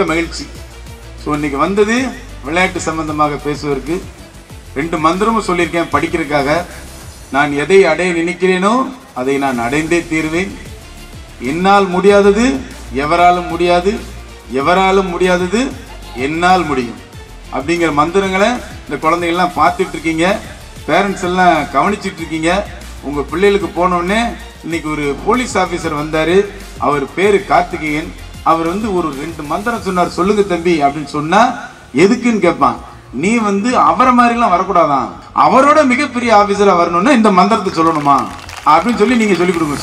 மிக்க மகிழ்ச்சி. ஸோ இன்னைக்கு வந்தது விளையாட்டு சம்பந்தமாக பேசுவதற்கு. 2 மந்திரமும் சொல்லியிருக்கேன் படிக்கிறதுக்காக. நான் எதை அடைய நினைக்கிறேனோ அதை நான் அடைந்தே தீர்வேன். என்னால் முடியாதது எவராலும் முடியாது, எவராலும் முடியாதது என்னால் முடியும் அப்படிங்கிற மந்திரங்களை இந்த குழந்தைகள்லாம் பார்த்துட்டு இருக்கீங்க, பேரண்ட்ஸ் எல்லாம் கவனிச்சுட்டு இருக்கீங்க. உங்கள் பிள்ளைகளுக்கு போனோடனே இன்னைக்கு ஒரு போலீஸ் ஆஃபீஸர் வந்தார். அவர் பேர் கார்த்திகேயன். அவர் ஒரு 2 மந்திரம் சொன்னார், சொல்லுங்க தம்பி அப்படின்னு சொன்னா எதுக்குன்னு கேட்பான். நீ அவரை மாதிரிலாம் வரக்கூடாதான், அவரோட மிகப்பெரிய ஆஃபீஸரா வரணும்னா இந்த மந்திரத்தை சொல்லணுமா அப்படின்னு சொல்லி நீங்க சொல்லிக் கொடுங்க.